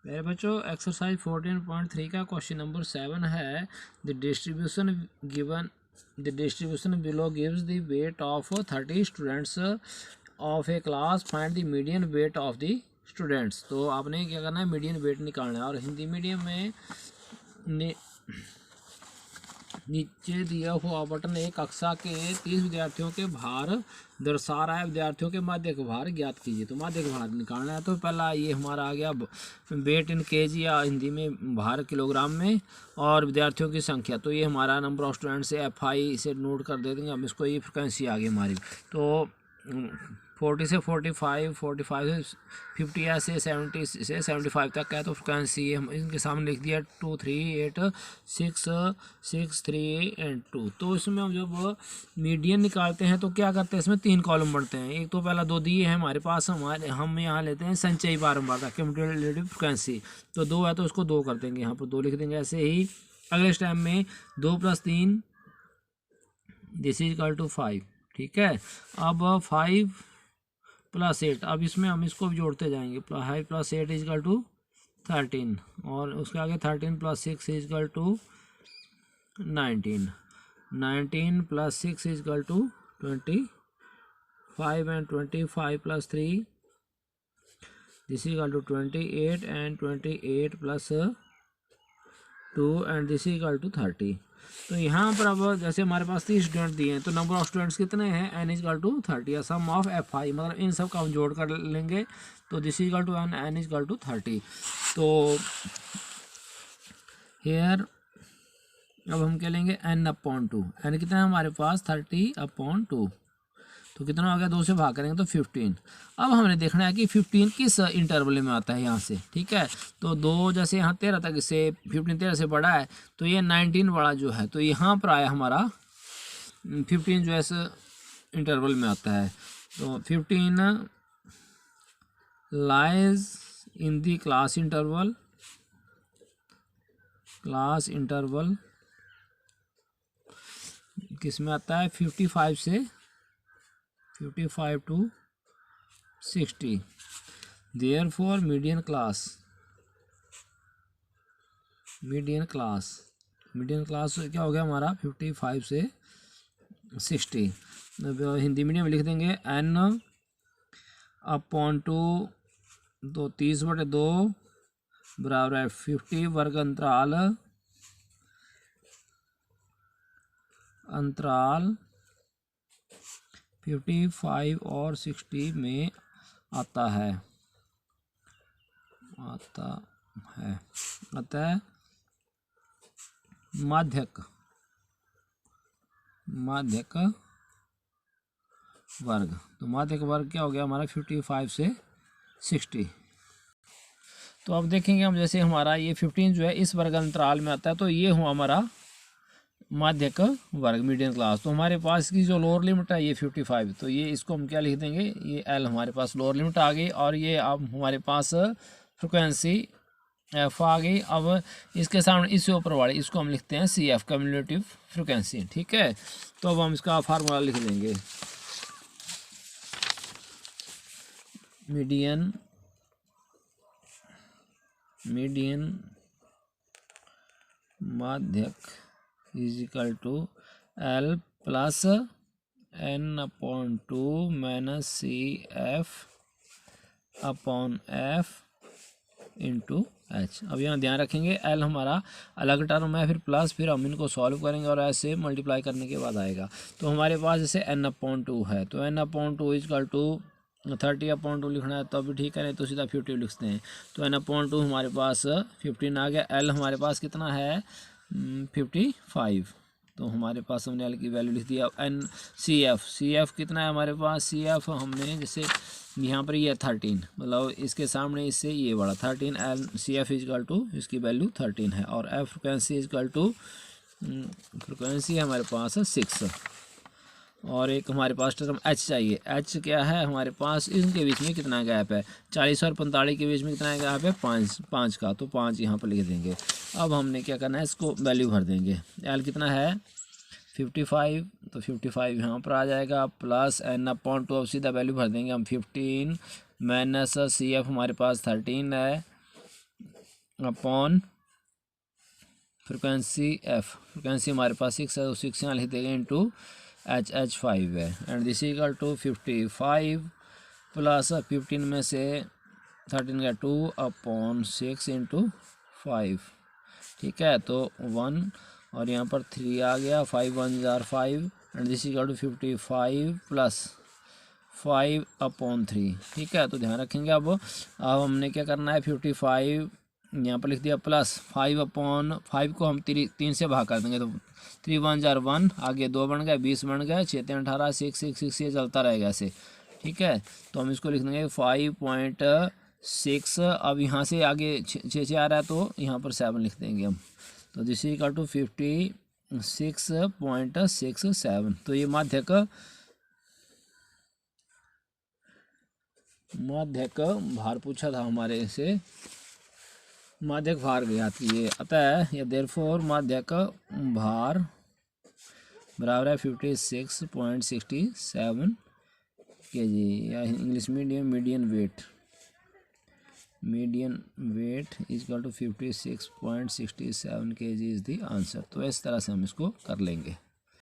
मेरे बच्चों एक्सरसाइज 14.3 का क्वेश्चन नंबर 7 है the distribution below gives the weight of 30 students of A class, find the median weight of the students. तो आपने क्या करना है, मीडियन वेट निकालना है। और हिंदी मीडियम में नीचे दिया हुआ बटन एक कक्षा के 30 विद्यार्थियों के भार दर्शा रहा है। विद्यार्थियों के माध्यक भार ज्ञात कीजिए। तो माध्यक भार निकालना है। तो पहला ये हमारा आ गया वेट इन केजी या हिंदी में भार किलोग्राम में, और विद्यार्थियों की संख्या। तो ये हमारा नंबर ऑफ स्टूडेंट्स से FI से नोट कर दे देंगे हम इसको। ये फ्रिक्वेंसी आ गई हमारी। तो 40 से 45, 45 से 50 ऐसे 70 से 75 तक है। तो फ्रिक्वेंसी हम इनके सामने लिख दिया 2, 3, 8, 6, 6, 3 एंड 2। तो इसमें हम जब मीडियन निकालते हैं तो क्या करते हैं, इसमें 3 कॉलम बढ़ते हैं। एक तो पहला 2 दिए हैं हमारे पास, हम यहाँ लेते हैं संचयी बारंबारता क्यूमुलेटिव फ्रिक्वेंसी। तो 2 है तो उसको 2 कर देंगे, यहाँ पर 2 लिख देंगे। ऐसे ही अगले स्टेप में 2 + 3 दिस इज इक्वल टू 5। ठीक है, अब 5 + 8, अब इसमें हम इसको भी जोड़ते जाएंगे। 5 + 8 इज इक्वल टू 13, और उसके आगे 13 + 6 is equal to 19, 19 + 6 is equal to 25, and 25 + 3 this is equal to 28, and 28 + 2 and this is equal to 30। तो यहाँ पर अब जैसे हमारे पास 30 स्टूडेंट दिए हैं, तो नंबर ऑफ स्टूडेंट्स कितने हैं, n इज इक्वल टू 30, या सम ऑफ FI, मतलब इन सब का हम जोड़ कर लेंगे। तो this is equal to n is equal to 30। तो हेयर अब हम क्या लेंगे, n/2। n कितना है हमारे पास, 30/2। तो कितना हो गया, 2 से भाग करेंगे तो 15। अब हमने देखना है कि 15 किस इंटरवल में आता है यहाँ से। ठीक है, तो 2 जैसे यहाँ 13 तक, इससे 15 13 से बड़ा है, तो ये 19 बड़ा जो है, तो यहाँ पर आया हमारा 15 जो है इस इंटरवल में आता है। तो 15 lies in the class interval किस में आता है, 55 से 55 to 60। देयरफॉर मीडियन क्लास क्या हो गया हमारा, 55 से 60। हिंदी मीडियम में लिख देंगे n/2, तो 30/2 बराबर है 50 वर्ग अंतराल 55 और 60 में आता है अतः माध्यक वर्ग। तो माध्यक वर्ग क्या हो गया हमारा, 55 से 60। तो अब देखेंगे हम, जैसे हमारा ये 15 जो है इस वर्ग अंतराल में आता है, तो ये हुआ हमारा माध्यक वर्ग मीडियम क्लास। तो हमारे पास की जो लोअर लिमिट है ये 55, तो ये इसको हम क्या लिख देंगे, ये L हमारे पास लोअर लिमिट आ गई, और ये अब हमारे पास फ्रिक्वेंसी F आ गई। अब इसके सामने इससे ऊपर वाले इसको हम लिखते हैं CF क्यूमुलेटिव फ्रिक्वेंसी। ठीक है, तो अब हम इसका फार्मूला लिख देंगे, मीडियन माध्यक is equal to L + n/2 - CF/F into H। अब यहाँ ध्यान रखेंगे L हमारा अलग टर्म है, फिर प्लस, फिर हम इनको सॉल्व करेंगे और ऐसे मल्टीप्लाई करने के बाद आएगा। तो हमारे पास जैसे n/2 है, तो n/2 इज इक्वल टू 30/2 लिखना है तो भी ठीक है, नहीं तो सीधा 50 लिखते हैं। तो n/2 हमारे पास 15 आ गया। L हमारे पास कितना है, 55। तो हमारे पास हमने L की वैल्यू लिख दिया। CF कितना है हमारे पास, CF हमने जैसे यहाँ पर ये 13, मतलब इसके सामने इससे ये बड़ा 13, L CF is equal to इसकी वैल्यू 13 है, और F frequency is equal to frequency हमारे पास है 6, और एक हमारे पास टर्म H चाहिए। H क्या है हमारे पास, इनके बीच में कितना गैप है, 40 और 45 के बीच में कितना गैप है, 5 का। तो 5 यहाँ पर लिख देंगे। अब हमने क्या करना है, इसको वैल्यू भर देंगे। L कितना है 55, तो 55 यहाँ पर आ जाएगा, प्लस n/2, अब सीधा वैल्यू भर देंगे हम 15 - CF हमारे पास 13 है, अपॉन फ्रिक्वेंसी एफ, फ्रिक्वेंसी हमारे पास 6 है तो 6 यहाँ लिख देंगे इंटू एच 5 है, and this equal to 55 plus 15 में से 13 का 2 अपॉन 6 इंटू 5, ठीक है, तो 1 और यहाँ पर 3 आ गया, 5 1 जार 5 and this equal to 55 plus 5 upon 3, ठीक है। तो ध्यान रखेंगे अब हमने क्या करना है, 55 यहाँ पर लिख दिया प्लस 5 अपॉन 5 को हम 3 से भाग कर देंगे, तो 3 1 जार 1, आगे 2 बन गए, 20 बन गए, 6 3 18, 6 6 6 ये चलता रहेगा ऐसे, ठीक है। तो हम इसको लिख देंगे 5.6, अब यहाँ से आगे 6 आ रहा है तो यहाँ पर 7 लिख देंगे हम, तो दिस इज इक्वल टू 56.67। तो ये माध्यक भार पूछा था हमारे से, माध्यक भार ज्ञात कीजिए, अतः यह देयरफॉर माध्यक भार बराबर है 56.67 kg, या English medium median weight is equal to 56.67 kg is the answer. तो इस तरह से हम इसको कर लेंगे।